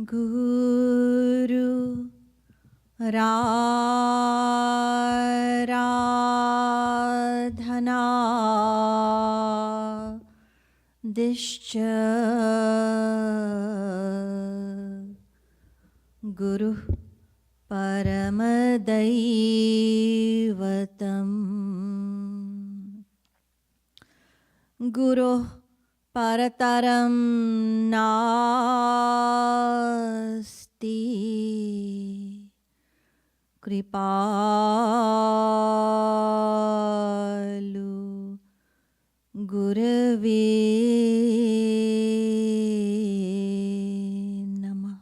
Guru Radhana Discha Guru Paramadaivatam Guru Parataram Nasti Kripalu Gurave Namah.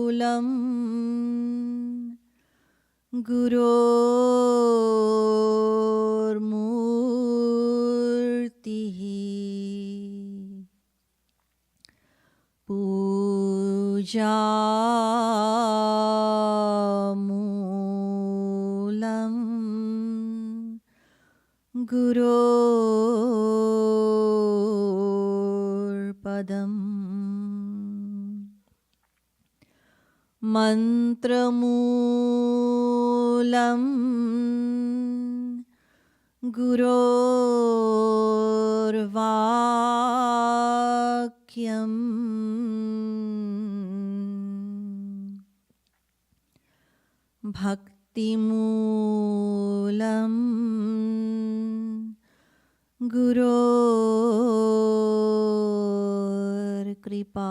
Dhyanamoolam Guror Murtihi Puja Moolam Guror Padam Mantramoolam Guror Vakyam Bhaktimoolam Guror Kripa.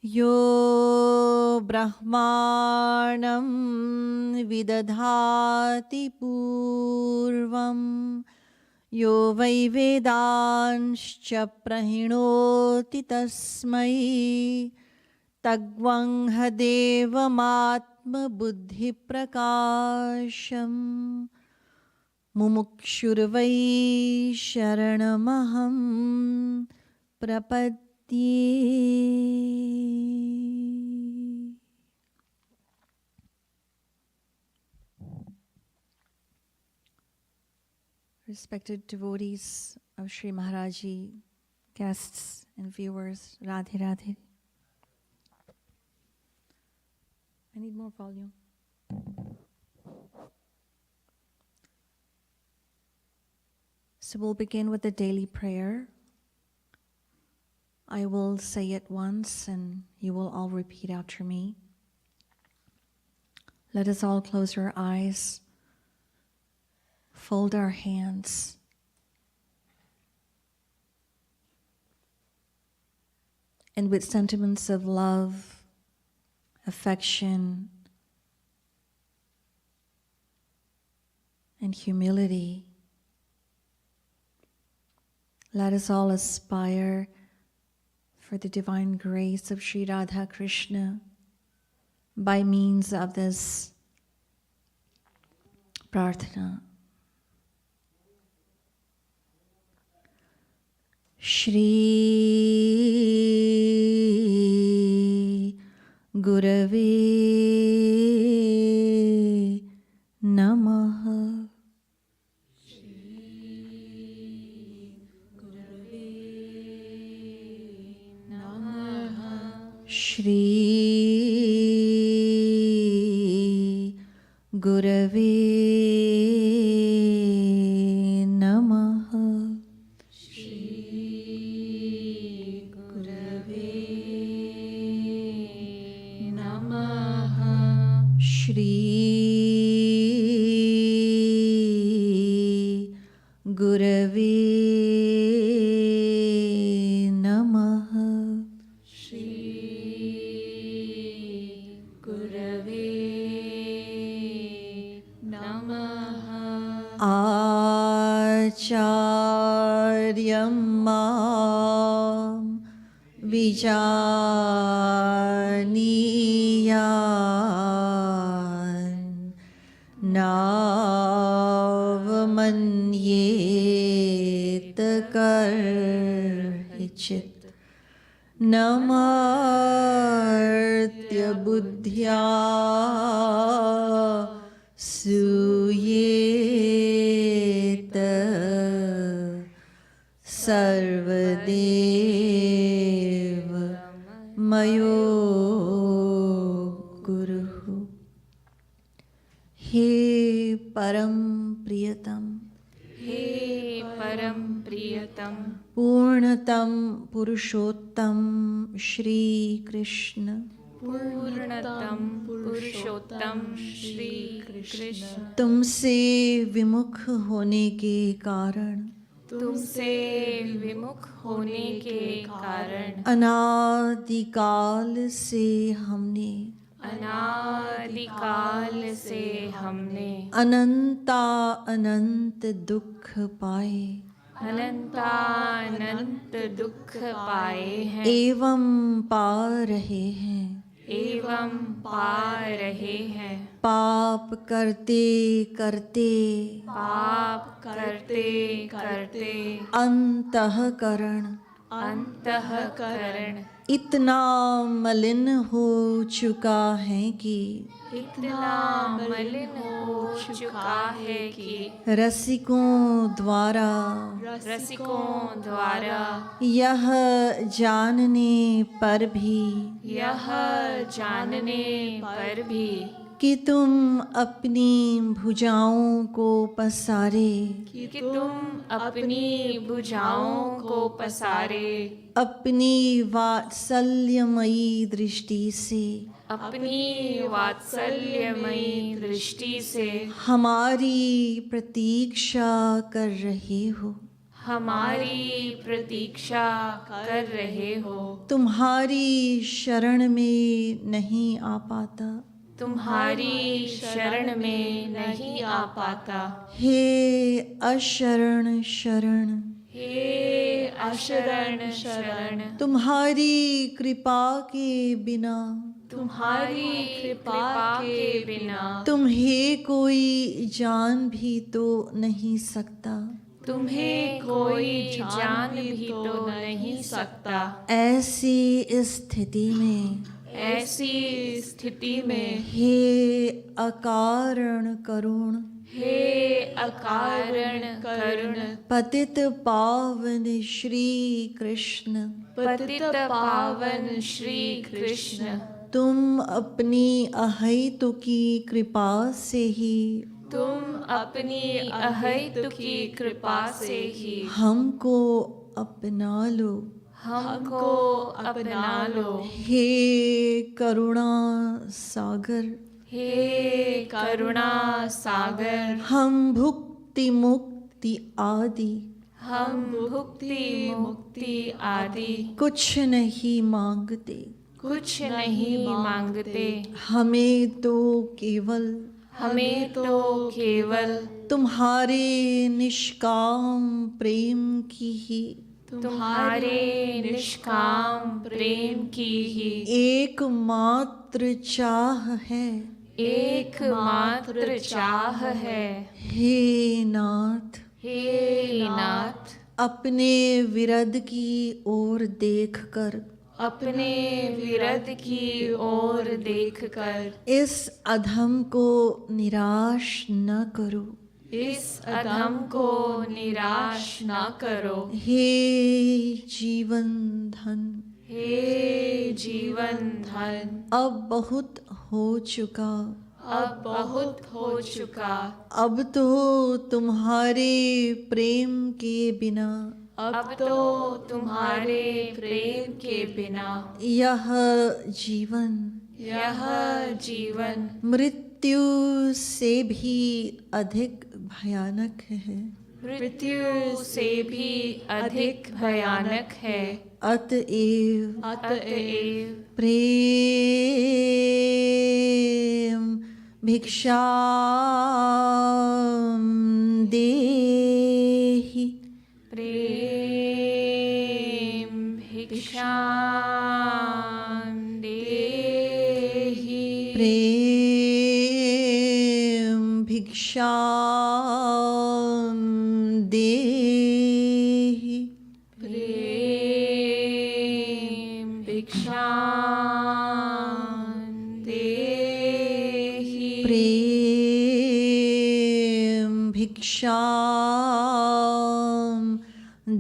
Yo Brahmanam Vidadhati Purvam Yo Vai Vedanscha Prahinoti Tasmai Tagvangha Devamatma Buddhi Prakasham Mumukshurvai Sharanamaham Prapad. Respected devotees of Sri Maharaji, guests and viewers, Radhe Radhe. I need more volume. So we'll begin with the daily prayer. I will say it once and you will all repeat after me. Let us all close our eyes, fold our hands, and with sentiments of love, affection, and humility, let us all aspire for the divine grace of Sri Radha Krishna by means of this prarthana. Shri Gurave Namaha. Shri Gurave Namaha. Shri Gurave Namaha. Shri Gurave Namaha. Acharyam mam vijaniyan navamanyet karhichit नमर्त्य बुद्ध्या सूयेत सर्वदेव मयो गुरुः। हे परम प्रियतम, हे परम प्रियतम, पूर्णतम पुरुषोत्तम श्री कृष्ण, पूर्णतम पुरुषोत्तम श्री कृष्ण, तुमसे विमुख होने के कारण, तुमसे विमुख होने के कारण, अनादिकाल से हमने अनादिकाल से हमने अनंत दुख पाए, अनंत दुख पाए हैं, एवं पा रहे हैं, एवं पा रहे हैं। पाप करते करते पाप करते करते अंतःकरण अंतःकरण इतना मलिन हो चुका है कि इतना मलिन हो चुका है कि रसिकों द्वारा यह जानने पर भी कि तुम अपनी भुजाओं को पसारे, अपनी वात्सल्यमयी दृष्टि से हमारी प्रतीक्षा कर रहे हो, तुम्हारी शरण में नहीं आ पाता, हे अशरण शरण, तुम्हारी कृपा के बिना तुम्हें कोई जान भी तो नहीं सकता, ऐसी स्थिति में हे अकारण करुण, पतित पावन श्री कृष्ण, तुम अपनी अहैतुकी कृपा से ही हमको अपना लो, हे करुणा सागर, हम भुक्ति मुक्ति आदि कुछ नहीं मांगते, हमें तो केवल तुम्हारे निष्काम प्रेम की ही एकमात्र चाह है, हे नाथ, अपने विरद की ओर देखकर इस अधम को निराश न करो, हे जीवन धन, अब बहुत हो चुका, अब तो तुम्हारे प्रेम के बिना यह जीवन मृत्यु से भी अधिक भयानक है, अतएव प्रेम भिक्षाम देहि, प्रेम भिक्षाम देहि,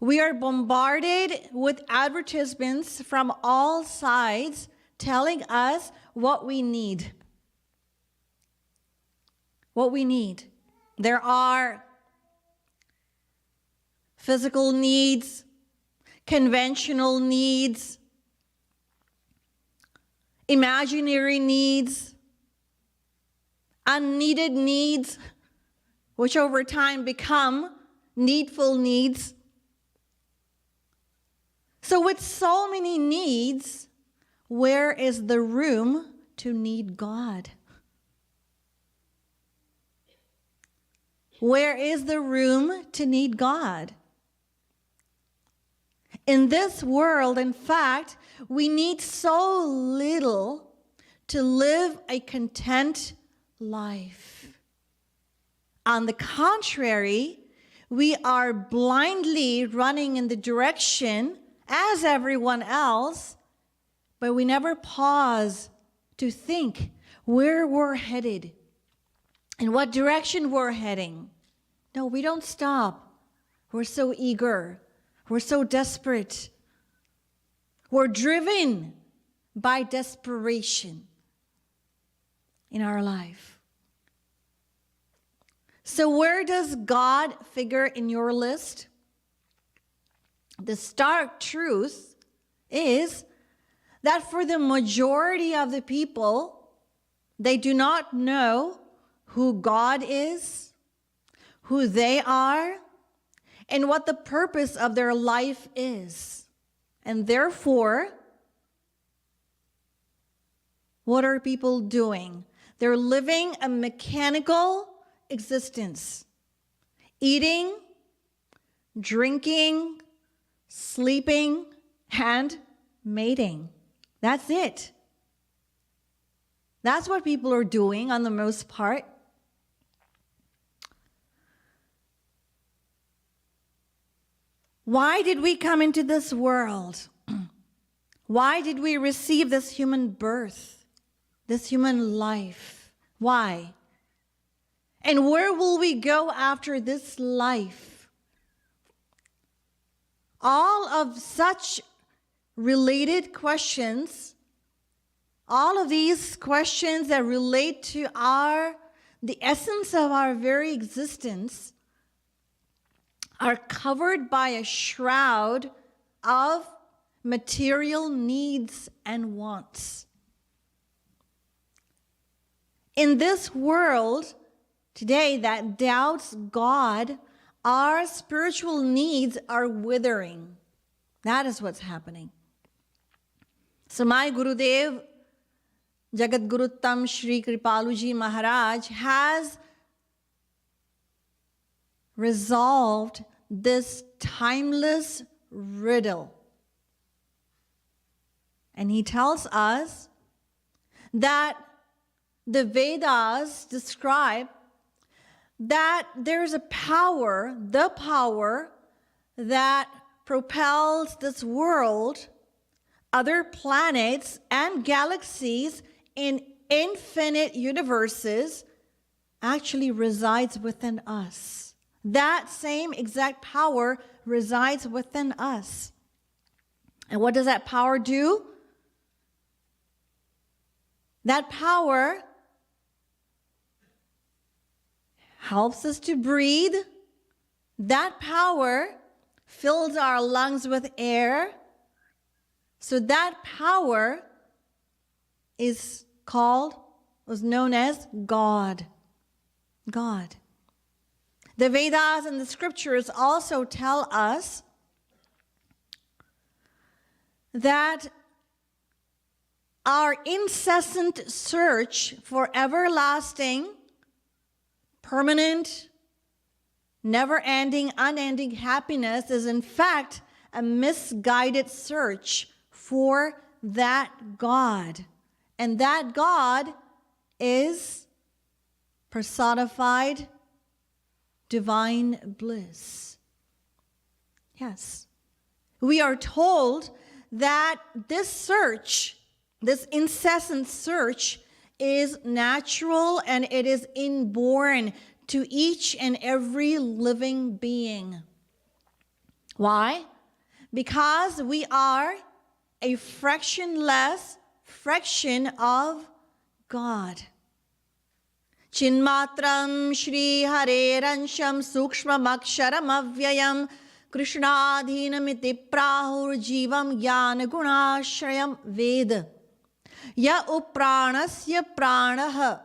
We are bombarded with advertisements from all sides telling us what we need. What we need. There are physical needs, conventional needs, imaginary needs, unneeded needs, which over time become needful needs. So with so many needs, where is the room to need God? Where is the room to need God? In this world, in fact, we need so little to live a content life. On the contrary, we are blindly running in the direction as everyone else, but we never pause to think where we're headed, in what direction we're heading. No, we don't stop. We're so eager. We're so desperate. We're driven by desperation in our life. So where does God figure in your list? The stark truth is that for the majority of the people, they do not know who God is, who they are, and what the purpose of their life is. And therefore, what are people doing? They're living a mechanical existence. Eating, drinking, sleeping, and mating. That's it. That's what people are doing on the most part. Why did we come into this world? Why did we receive this human birth, this human life? Why? And where will we go after this life? All of such related questions, all of these questions that relate to the essence of our very existence, are covered by a shroud of material needs and wants. In this world today that doubts God, our spiritual needs are withering. That is what's happening. So my Gurudev, Jagadguru Shree Kripaluji Maharaj, has resolved this timeless riddle. And he tells us that the Vedas describe that there's a power, the power that propels this world, other planets and galaxies in infinite universes actually resides within us. That same exact power resides within us. And what does that power do? That power helps us to breathe. That power fills our lungs with air. So that power was known as God. God. The Vedas and the scriptures also tell us that our incessant search for everlasting, permanent, never-ending, unending happiness is in fact a misguided search for that God. And that God is personified divine bliss. Yes. We are told that this search, this incessant search, is natural and it is inborn to each and every living being. Why? Because we are a fractionless fraction of God. Chinmatram Shri Hareransham Sukshmam Aksharam Avyayam Krishnadhinamiti Prahur Jivam Jnana Gunashrayam Ved Ya Upranasya Pranaha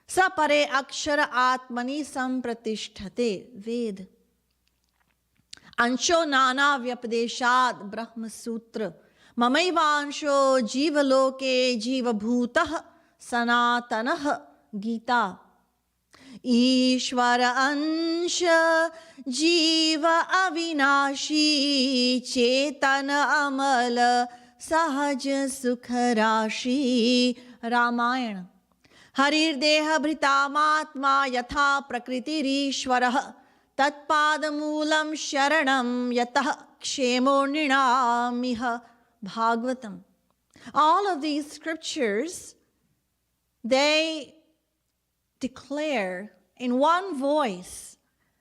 Sapare Akshara Atmani Sampratishthate Ved Ansho Nana Vyapadeshad Brahma Sutra Mamaivansho Jivaloke Jivabhutah Sanatanah Gita Ishvara Ansha Jiva Avinashi Chetana Amala Sahaja Sukharashi Ramayana Harir Deha Bhritamatma Yatha Prakritirishvarah Tatpadamulam Sharanam Yatah Kshemo Nrinamiha Bhagavatam. All of these scriptures, they declare in one voice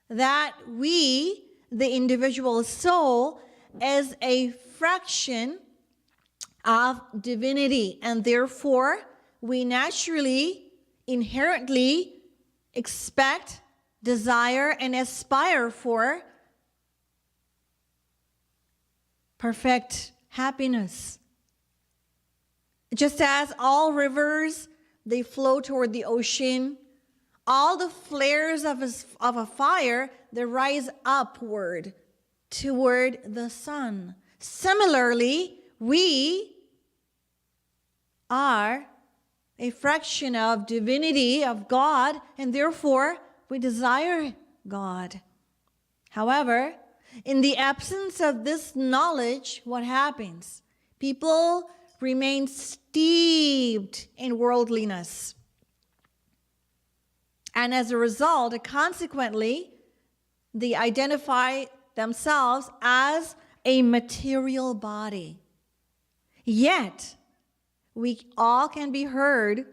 that we, the individual soul, is a fraction of divinity, and therefore we naturally, inherently expect, desire, and aspire for perfect happiness. Just as all rivers, they flow toward the ocean, all the flares of a fire, they rise upward toward the sun. Similarly, we are a fraction of divinity, of God, and therefore we desire God. However, in the absence of this knowledge, what happens? People remain steeped in worldliness. And as a result, consequently, they identify themselves as a material body. Yet, we all can be heard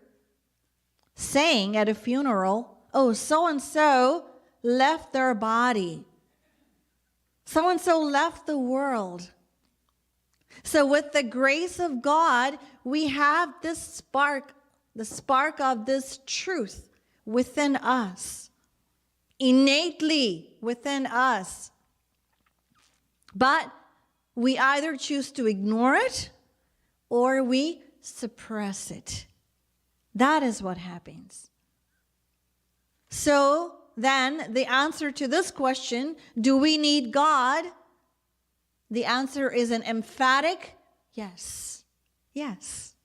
saying at a funeral, oh, so-and-so left their body. So-and-so left the world. So with the grace of God, we have this spark, the spark of this truth within us, innately within us. But we either choose to ignore it or we suppress it. That is what happens. So then the answer to this question, do we need God? The answer is an emphatic yes. Yes.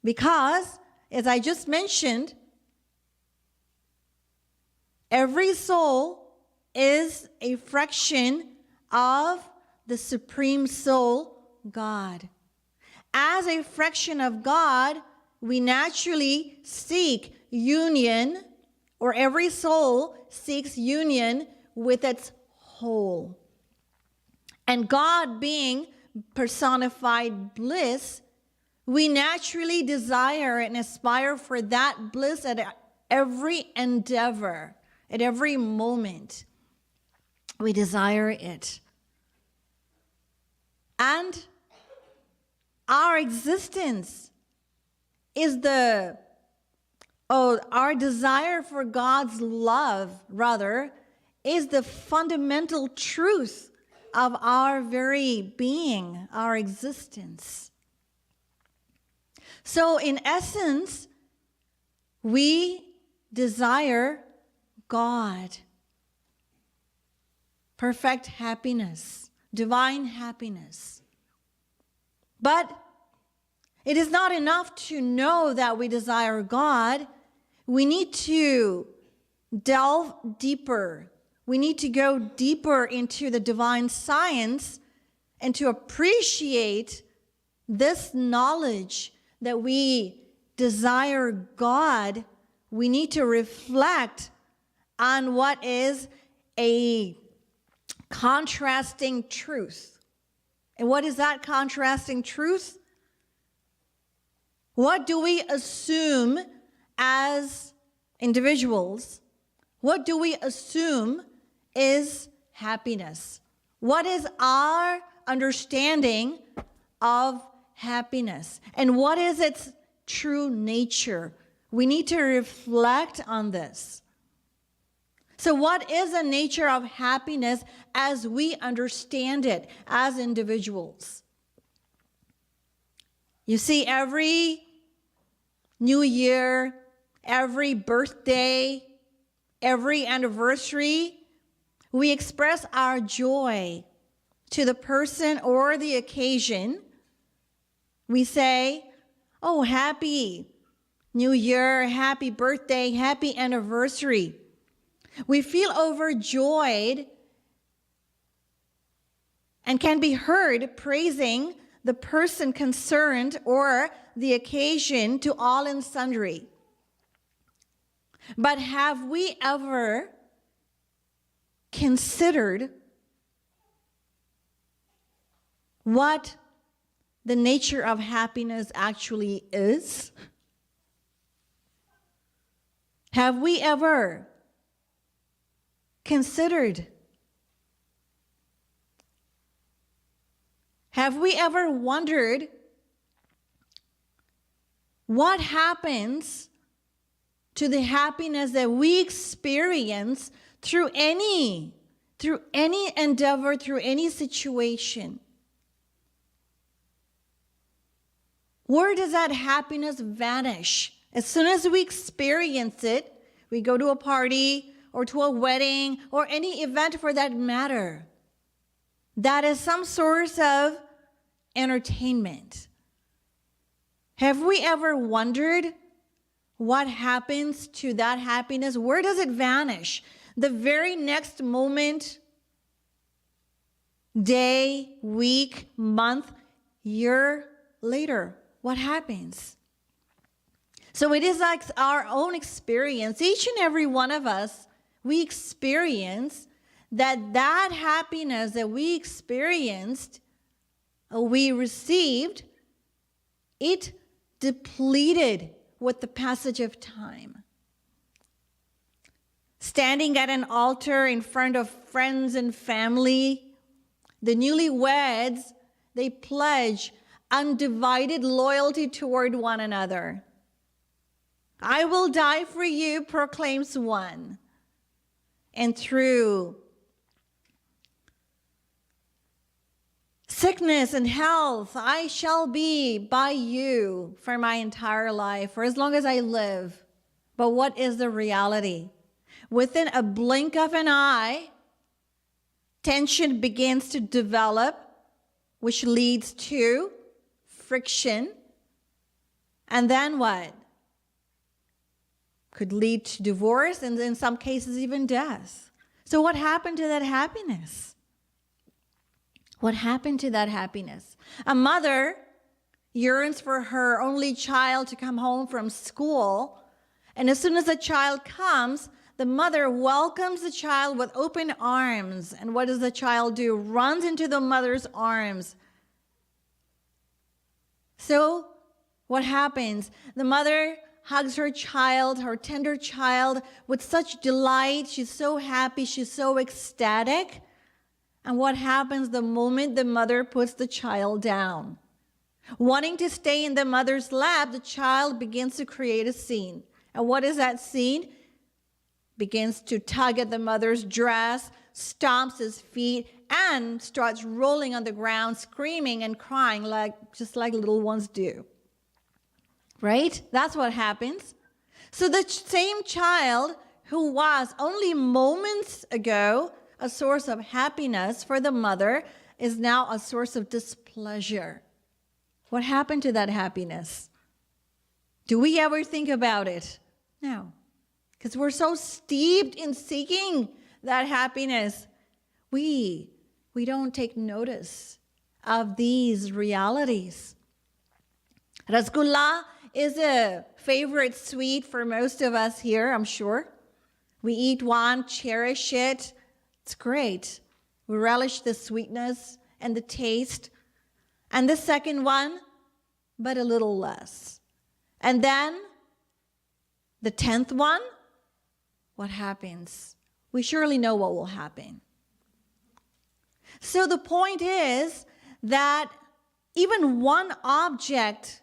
Because, as I just mentioned, every soul is a fraction of the Supreme Soul, God. As a fraction of God, we naturally seek union, or every soul seeks union with its whole. And God being personified bliss, we naturally desire and aspire for that bliss at every endeavor, at every moment. We desire it. And our existence is our desire for God's love, rather, is the fundamental truth of our very being, our existence. So in essence, we desire God, perfect happiness, divine happiness. But it is not enough to know that we desire God. We need to delve deeper. We need to go deeper into the divine science and to appreciate this knowledge that we desire God. We need to reflect on what is a contrasting truth. And what is that contrasting truth? What do we assume as individuals? What do we assume is happiness? What is our understanding of happiness? And what is its true nature? We need to reflect on this. So what is the nature of happiness as we understand it as individuals? You see, every New Year, every birthday, every anniversary, we express our joy to the person or the occasion. We say, oh, happy New Year, happy birthday, happy anniversary. We feel overjoyed and can be heard praising the person concerned or the occasion to all and sundry. But have we ever considered what the nature of happiness actually is? Have we ever considered? Have we ever wondered what happens to the happiness that we experience through any endeavor, through any situation? Where does that happiness vanish? As soon as we experience it, we go to a party or to a wedding or any event for that matter. That is some source of entertainment. Have we ever wondered what happens to that happiness? Where does it vanish? The very next moment, day, week, month, year later, what happens? So it is like our own experience. Each and every one of us, we experience that happiness that we experienced, we received, it depleted with the passage of time. Standing at an altar in front of friends and family, the newlyweds, they pledge undivided loyalty toward one another. I will die for you, proclaims one. And through sickness and health, I shall be by you for my entire life, for as long as I live. But what is the reality? Within a blink of an eye, tension begins to develop, which leads to friction. And then what? Could lead to divorce and in some cases even death. So what happened to that happiness? What happened to that happiness? A mother yearns for her only child to come home from school, and as soon as the child comes, the mother welcomes the child with open arms. And what does the child do? Runs into the mother's arms. So what happens? The mother hugs her child, her tender child, with such delight. She's so happy. She's so ecstatic. And what happens the moment the mother puts the child down? Wanting to stay in the mother's lap, the child begins to create a scene. And what is that scene? Begins to tug at the mother's dress, stomps his feet, and starts rolling on the ground, screaming and crying just like little ones do. Right? That's what happens. So the same child who was only moments ago a source of happiness for the mother is now a source of displeasure. What happened to that happiness? Do we ever think about it? No. Because we're so steeped in seeking that happiness, we don't take notice of these realities. Rasgulla is a favorite sweet for most of us here, I'm sure. We eat one, cherish it. It's great. We relish the sweetness and the taste. And the second one, but a little less. And then the 10th one, what happens? We surely know what will happen. So the point is that even one object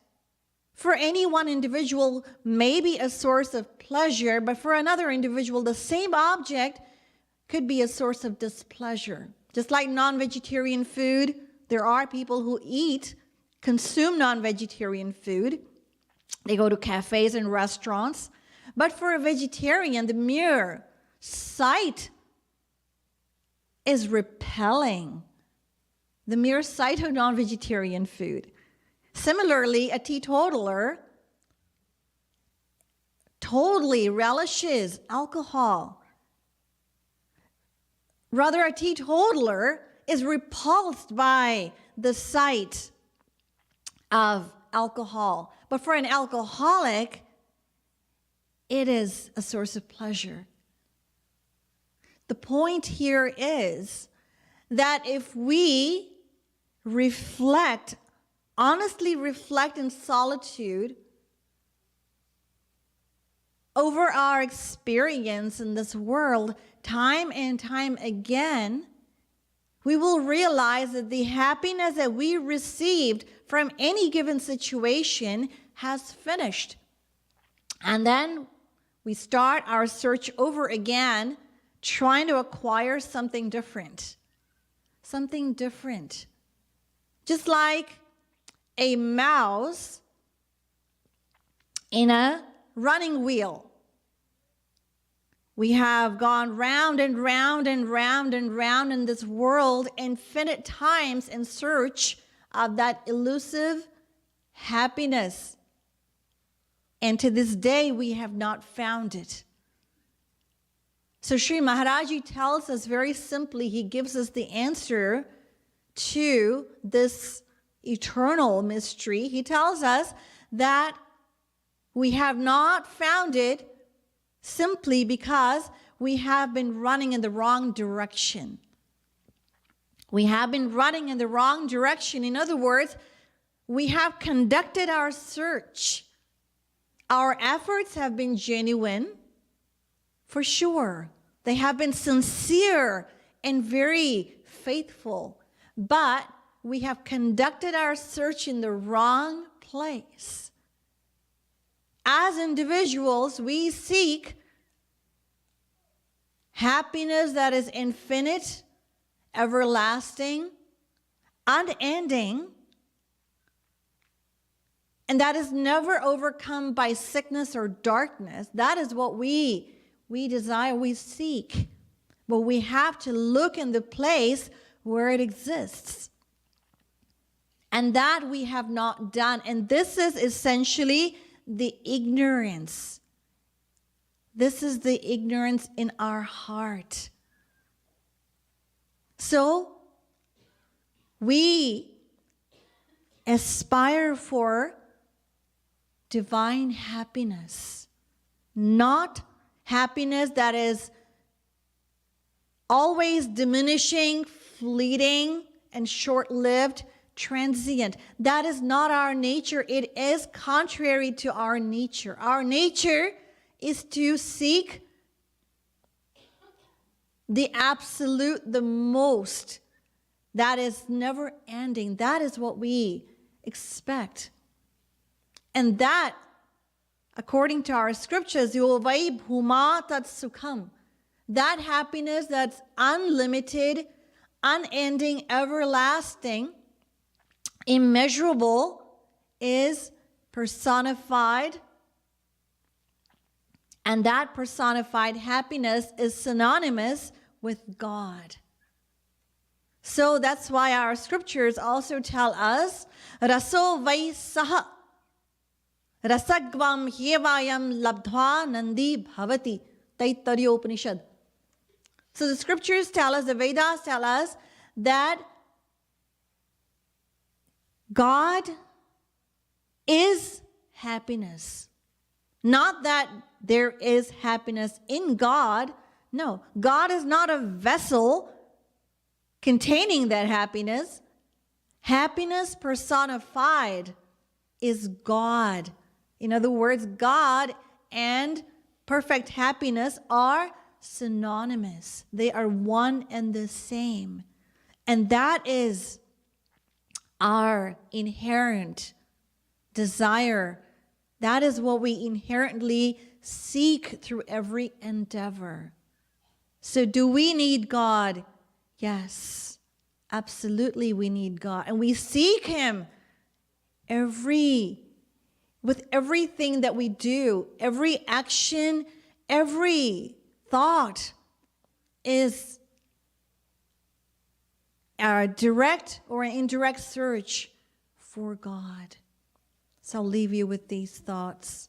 for any one individual may be a source of pleasure, but for another individual, the same object could be a source of displeasure. Just like non-vegetarian food, there are people who consume non-vegetarian food. They go to cafes and restaurants. But for a vegetarian, the mere sight is repelling. The mere sight of non-vegetarian food. Similarly, a teetotaler totally relishes alcohol. Rather, a teetotaler is repulsed by the sight of alcohol. But for an alcoholic, it is a source of pleasure. The point here is that if we honestly reflect in solitude over our experience in this world, time and time again, we will realize that the happiness that we received from any given situation has finished. And then we start our search over again, trying to acquire something different. Something different. Just like a mouse in a running wheel. We have gone round and round and round and round in this world infinite times in search of that elusive happiness. And to this day, we have not found it. So Sri Maharaji tells us very simply, he gives us the answer to this eternal mystery. He tells us that we have not found it simply because we have been running in the wrong direction. We have been running in the wrong direction. In other words, we have conducted our search. Our efforts have been genuine, for sure. They have been sincere and very faithful. But we have conducted our search in the wrong place. As individuals, we seek happiness that is infinite, everlasting, unending, and that is never overcome by sickness or darkness. That is what we desire, we seek. But we have to look in the place where it exists. And that we have not done. And this is essentially the ignorance. This is the ignorance in our heart. So, we aspire for divine happiness, not happiness that is always diminishing, fleeting, and short-lived, transient. That is not our nature. It is contrary to our nature. Our nature is to seek the absolute, the most, that is never ending. That is what we expect. And that, according to our scriptures, yovai bhuma tat sukham, that happiness that's unlimited, unending, everlasting, immeasurable, is personified. And that personified happiness is synonymous with God. So that's why our scriptures also tell us, raso vai saha, rasagvam hyevayam labdhva nandi bhavati, Taittariya Upanishad. So the scriptures tell us, the Vedas tell us that God is happiness. Not that there is happiness in God. No, God is not a vessel containing that happiness. Happiness personified is God. In other words, God and perfect happiness are synonymous. They are one and the same. And that is our inherent desire. That is what we inherently seek through every endeavor. So do we need God? Yes, absolutely we need God. And we seek Him with everything that we do. Every action, every thought is our direct or an indirect search for God. So I'll leave you with these thoughts.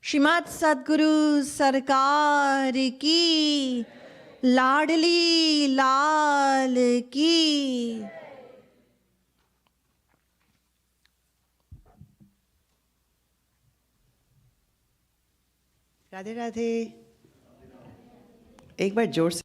Shrimad Sadguru Sarkar ki, Ladli Lal ki. Radhe Radhe. एक बार जोर से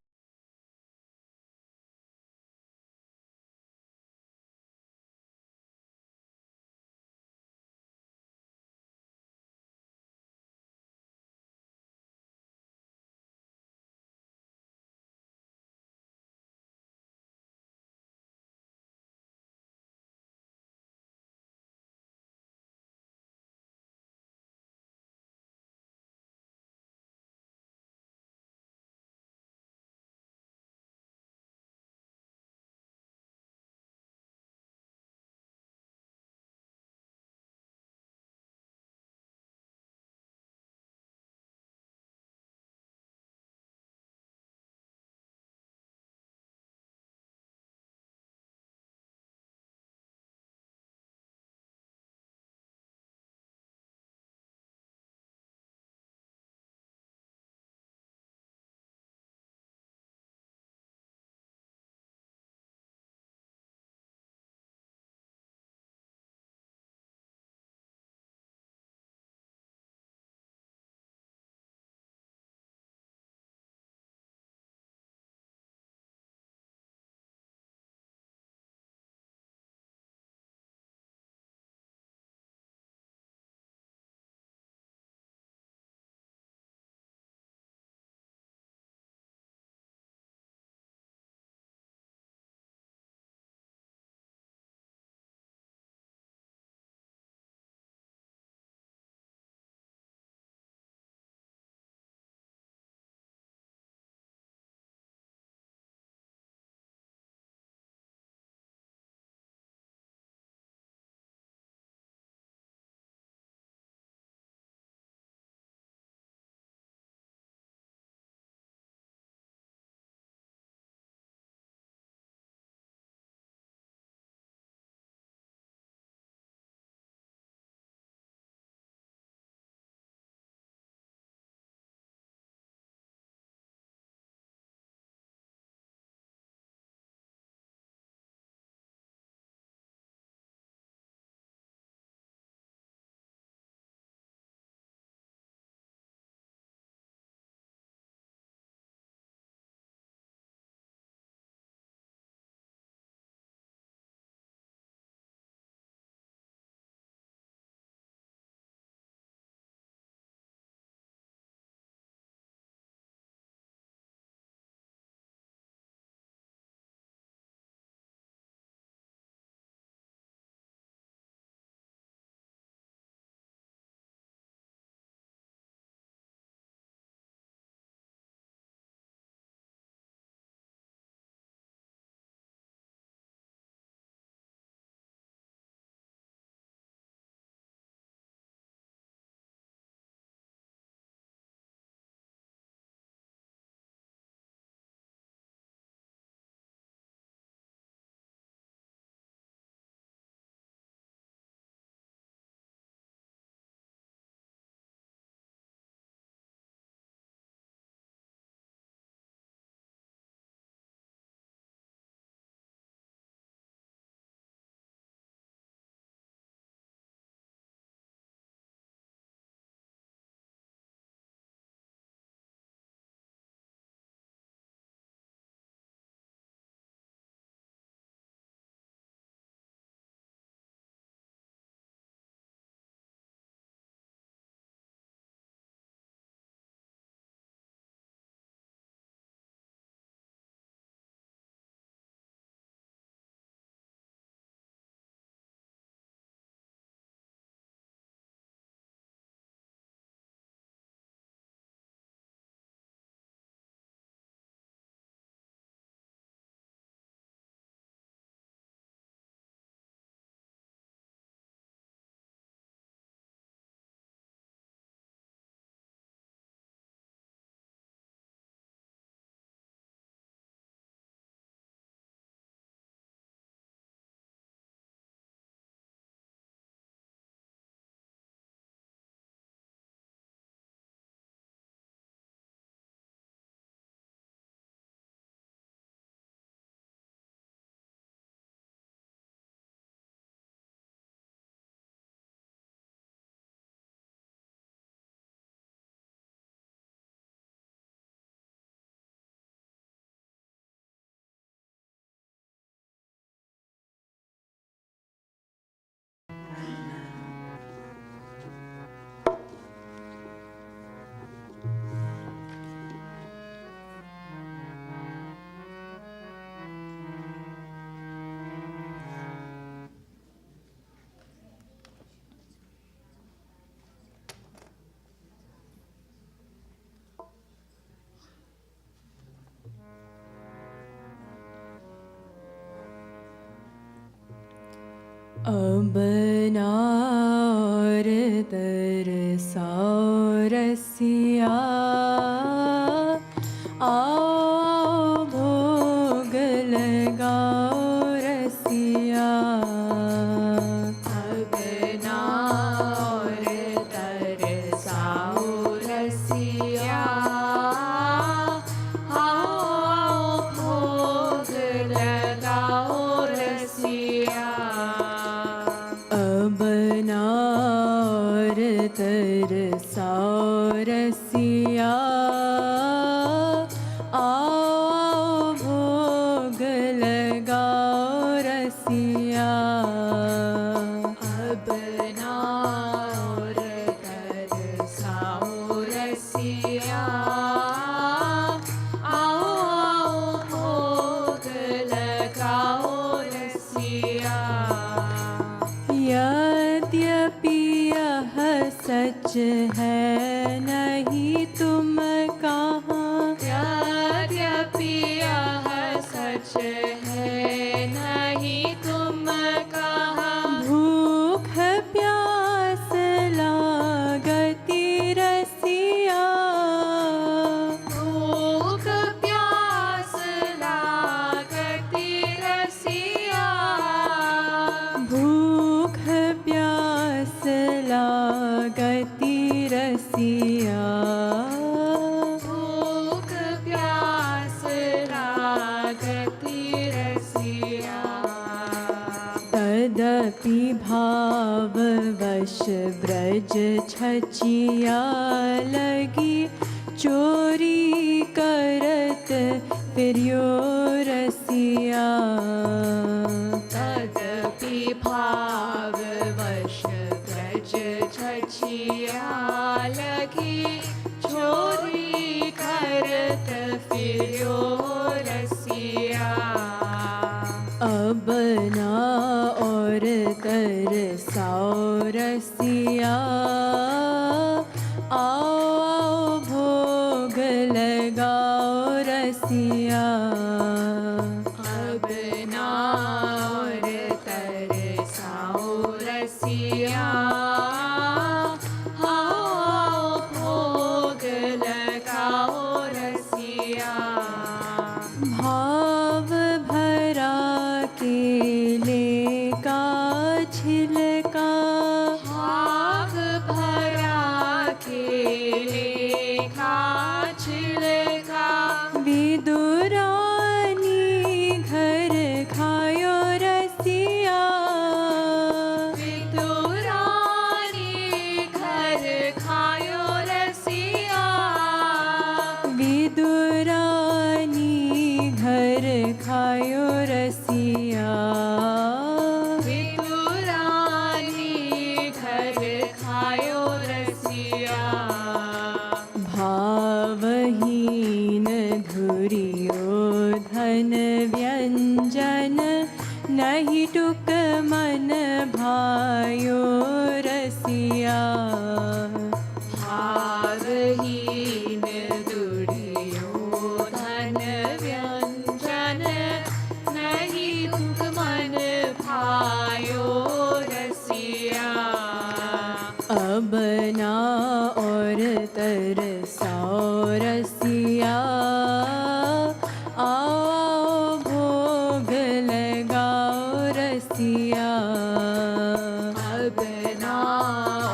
अब नार तरसाओ रसिया, आओ भोग लगाओ रसिया। अब नार तरसाओ रसिया, आओ भोग लगाओ रसिया। अब नार तरसाओ रसिया, आओ भोग लगाओ रसिया। अब नार तरसाओ रसिया, आओ भोग लगाओ रसिया। यद्यपि यह सच है नहीं तुम कहाँ, यद्यपि यह सच है नहीं तुम कहाँ। भूख प्यास लागती रसिया, भूख प्यास लागती रसिया। भूख प्यास लागती रसिया, भूख प्यास लागती रसिया। तदपि भाववश ब्रज छचिया लगी, चोरी करत फिर्यो रसिया। तदपि भाववश ब्रज छचिया लगी, चोरी करत फिर्यो रसिया। अब ना और तरसाओ रसिया, आओ भोग लगाओ रसिया। अब ना और तरसाओ रसिया, आओ भोग लगाओ रसिया। भाव भरा केले का छिलका, भाव भरा केले का छिलका। विदुरानी घर खायो रसिया, विदुरानी घर खायो रसिया। विदुरानी घर खायो रसिया, विदुरानी घर खायो रसिया। भावहीन धुर्योधन व्यंजन, नहीं टुक मन भायो रसिया। भावहीन दुर्योधन व्यंजन, नहीं टुक मन भायो रसिया। अब ना और तरसाओ रसिया, आओ भोग लगाओ रसिया। अब ना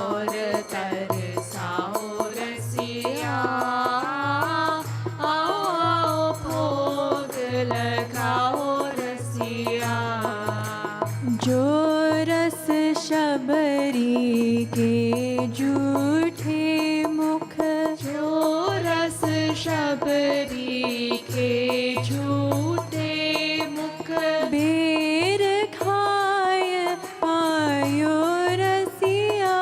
और तरसाओ रसिया, आओ भोग लगाओ रसिया। जो रस शबरी के जूठे मुख, जो रस शबरी के झूठे मुख। बेर खाय पायो रसिया,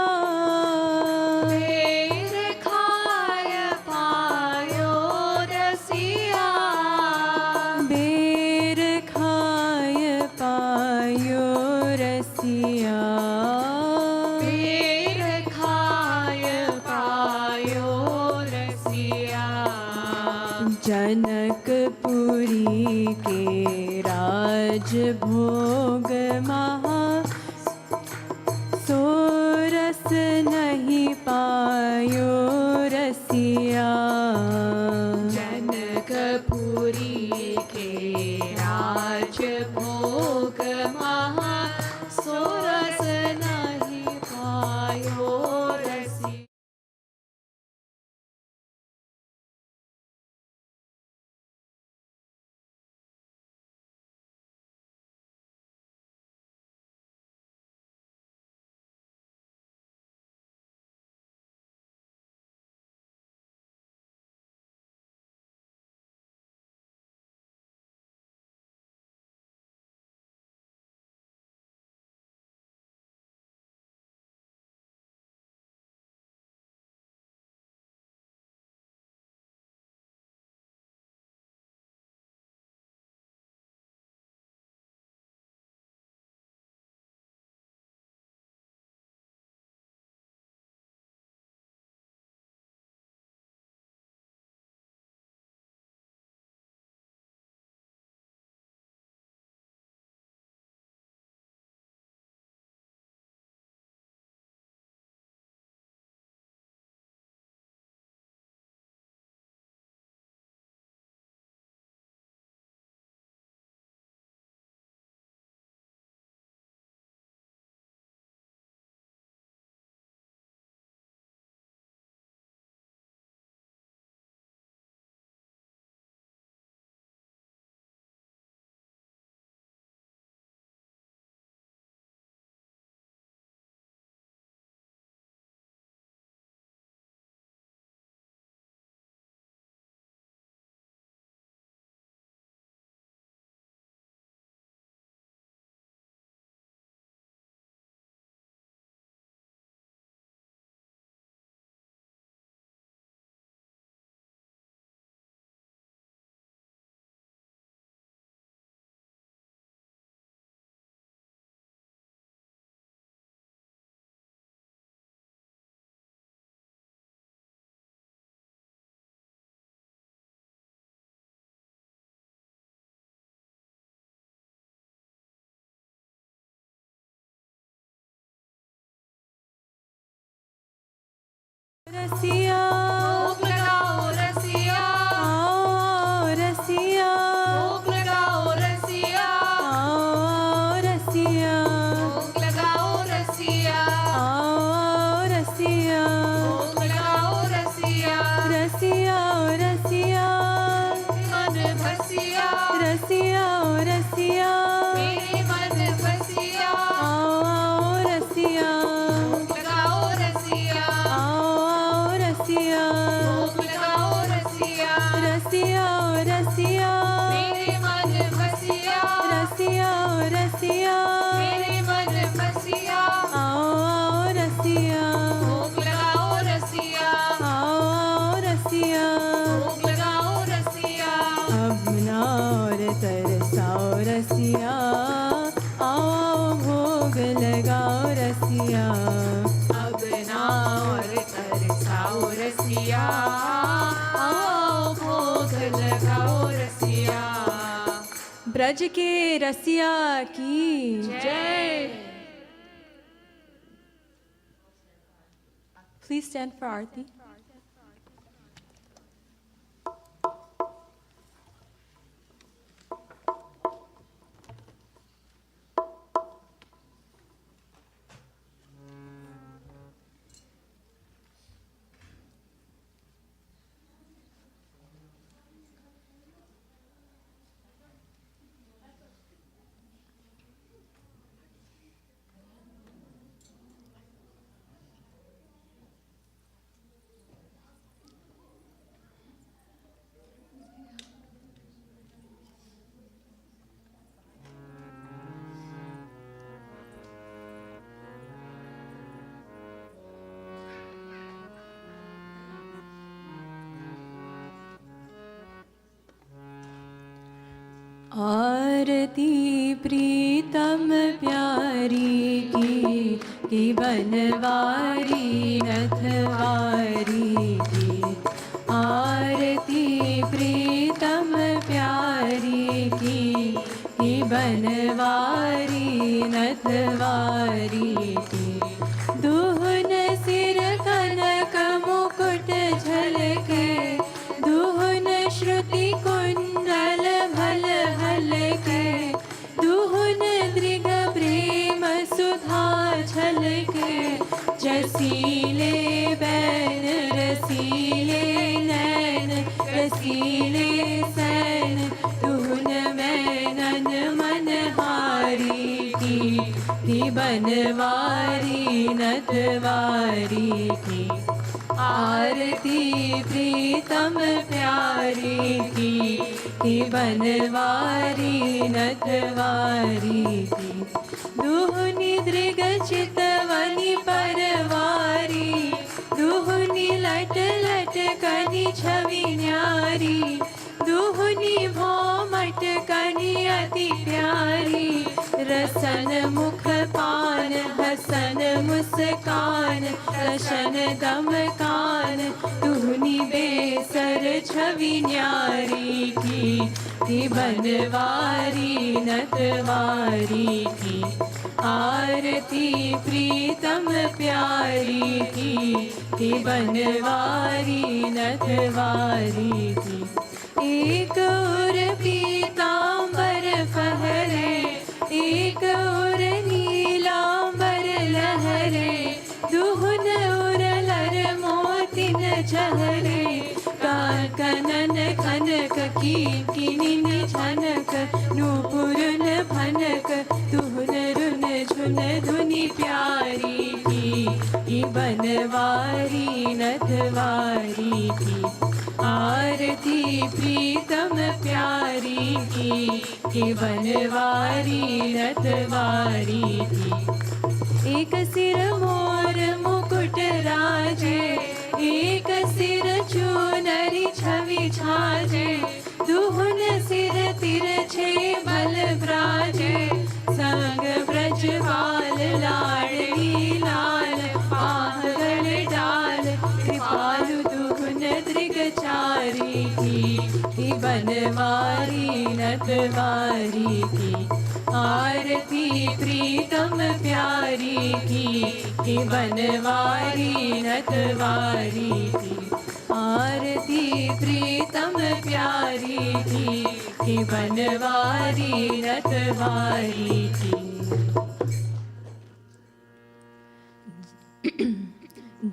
रस नहीं पायो रसिया। जनकपुरी के राज भोग महा सो रस नहीं पायो रसिया। रसिया भोग लगाओ रसिया, आओ रसिया भोग लगाओ रसिया, आओ रसिया भोग लगाओ रसिया, आओ रसिया भोग लगाओ रसिया। रसिया रसिया मन भसिया, रसिया रसिया मेरे मन भसिया, आओ रसिया भोग लगाओ रसिया, भोग लगाओ रसिया। रसिया रसिया मेरे मन बसिया, रसिया रसिया मेरे मन बसिया, आओ रसिया भोग लगाओ रसिया, आओ रसिया भोग लगाओ रसिया। अब ना और तरसाओ रसिया, आओ भोग लगाओ रसिया। अब ना और तरसाओ रसिया, आओ भोग लगाओ रसिया। ब्रज के रसिया की जय। Please stand for Aarti. आरती प्रीतम प्यारी की बनवारी नथवारी की। आरती प्रीतम प्यारी की बनवारी नथवारी की। दुहन जसीले बैन रसीले नैन रसीले सैन धुन मैनन मनहारी की बनवारी नथवारी की आरती प्रीतम प्यारी की बनवारी नथवारी की दुहुनी दृग चितवनी परवारी दुहुनी लट लट कनी छवि न्यारी दुहुनी भौमट कनी अति प्यारी रसन मुख पान हसन मुस्कान रशन दम कान दुहुनी बेसर छवि न्यारी की बनवारी नथवारी की आरती प्रीतम प्यारी की बनवारी नथवारी की एक और पीतांबर फहरे एक और नीलांबर लहरे दुहुन उरलर मोतिन चहरे कनन खनक किनिन झनक नूपुरन भनक दुहुन रुन झुन धुनि प्यारी की बनवारी नथवारी की आरती प्रीतम प्यारी की बनवारी नथवारी की एक सिर मोर मुकुट राजे एक सिर चूनरी छवि छाजे दुहुन सिर तिरछे बल ब्राजे संग ब्रजवाल लाडली लाल आहगल डाल कृपालु दुहुन दृगचारी की बनवारी नथवारी की आरती प्रीतम प्यारी की बनवारी नथवारी की आरती प्रीतम प्यारी की बनवारी नथवारी की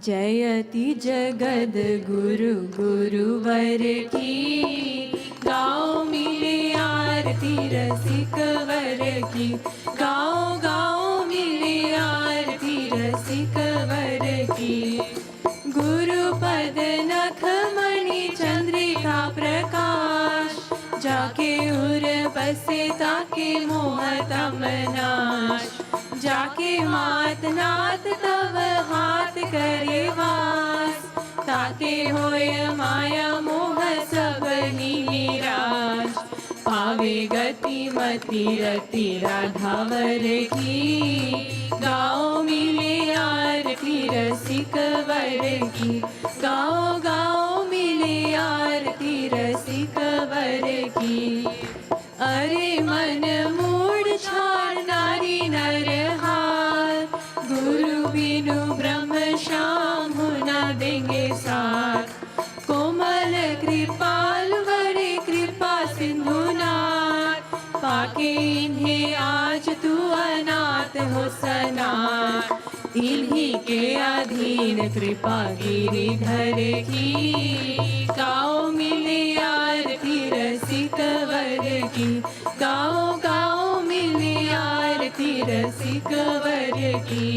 जयति जगद्गुरु गुरुवर की गाओ मिले आरती रसिक वर की गाओ गाओ मिले आरती रसिक वर की गुरुपद नख मणि चंद्रिका प्रकाश जाके उर बसे ताके मोह तम नाश जाके मात नाथ तव हाथ करे वास ताके होय माया मोह सब निराश पावे गति मति रति राधावर की गाओ मिले आरती रसिक वर की गाओ गाओ मिले आरती रसिक वर की अरे मन मूड छाड़ नारी नर हार गुरु बिनु ब्रह्म श्याम होना देंगे साथ कोमल कृपाल वरे कृपा सिंधुनाथ पाके इन्हें आज तू अनाथ हो सनाथ इन्हीं के अधीन कृपा गिरिधर की गाओ मिले आरती रसिक वर की गाओ गाओ मिले आरती रसिक वर की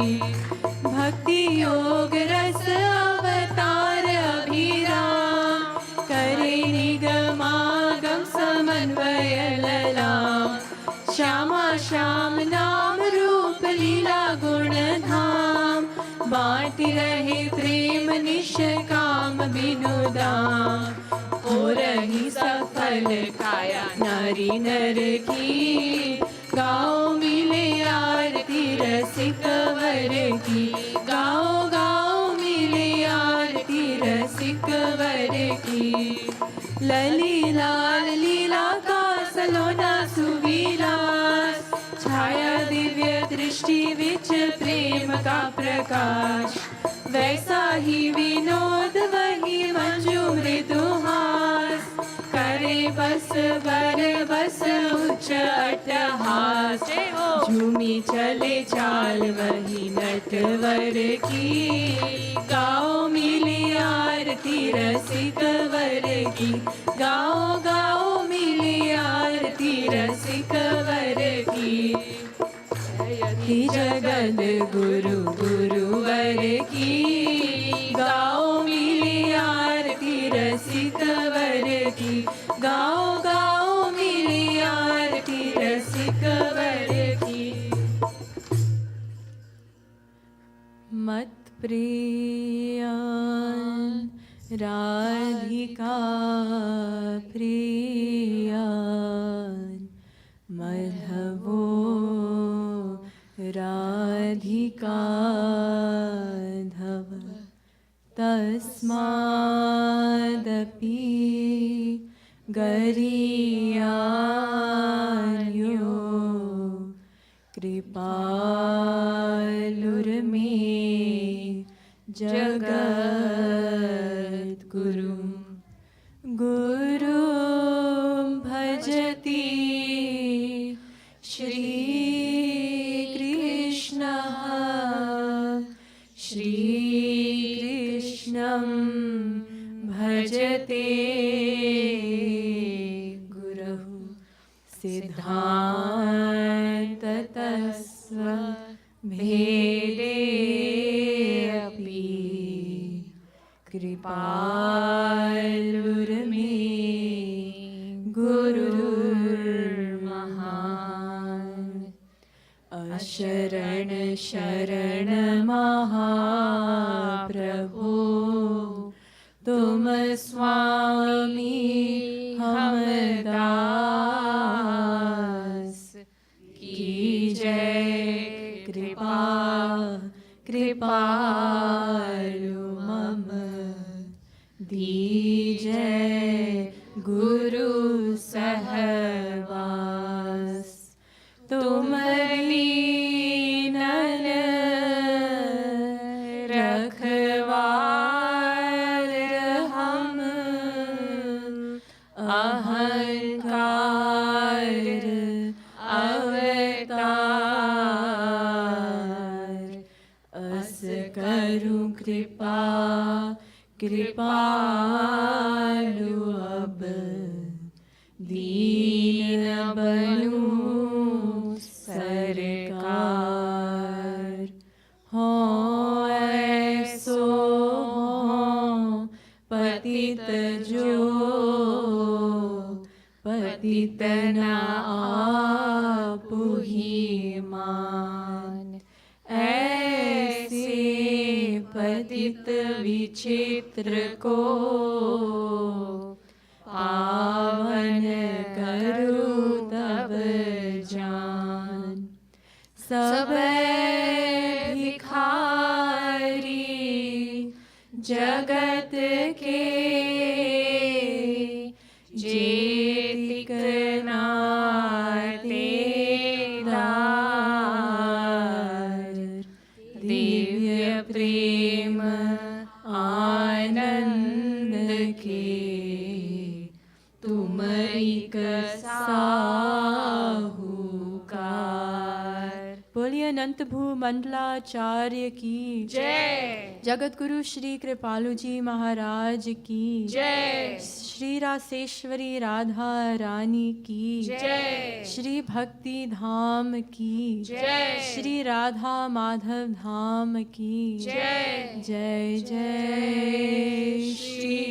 भक्ति योग रस अवतार अभिराम करे निगमागम समन्वय ललाम श्यामा श्याम नाम रूप लीला गुण धाम बाँट रहे प्रेम निष्काम बिनु दाम हो रही सफल काया नारी नर की गाओ मिले आरती रसिक वर की गाओ गाओ मिले आरती रसिक वर की लली लाल लीला का सलोना सुविलास छाया दिव्य दृष्टि विच प्रेम का प्रकाश वैसा ही विनोद वही मंजू मृदुहास करे बस बर बस रस उच्च अट्टहास, झूमी चले चाल वही नटवर की, गाओ मिली आरती रसिक वर की, गाओ गाओ मिली आरती रसिक वर की। जयति जगद गुरु गुरुवर की, गाओ मिली आरती रसिक वर की, गाओ गाओ मिली आरती रसिक वर की। मत प्रिया राधिका प्रिया मधवो राधिका धव, तस्मादपि गरीयान्यो कृपालुर्मे जगद्गुरुं गुरुं भजति श्रीकृष्णः श्रीकृष्णं भजते गुरुः सिद्धान्ततस्व भेदेऽपि कृपालुर्मे गुरुर्महान्। अशरण शरण महाप्रभो तुम स्वामी हम दास, की जय कृपा कृपालु मम, दीजय गुरु सहवास। तुम लीनन रखवार हम, अहंकार अवतार, अस करूं कृपा कृपालु अब, दीन बनूं सरकार। हो ऐसो हो पतित जो, पतित न आपु ही मान, ऐसे पतित विचित्र को पावन करूं तब जान। सब भिखारी जगत के, जेतिक नाते दार, दिव्य प्रेम आनंद के, तुम एक साहूकार। बोलिए अनंत भूमंडलाचार्य की जय, जगतगुरु श्री कृपालु जी महाराज की जय, श्री रासेश्वरी राधा रानी की जय, श्री भक्ति धाम की जय, श्री राधा माधव धाम की जय। जय जय श्री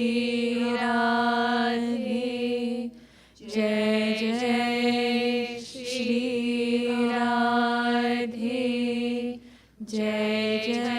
राधे, जय जय श्री राधे, जय जय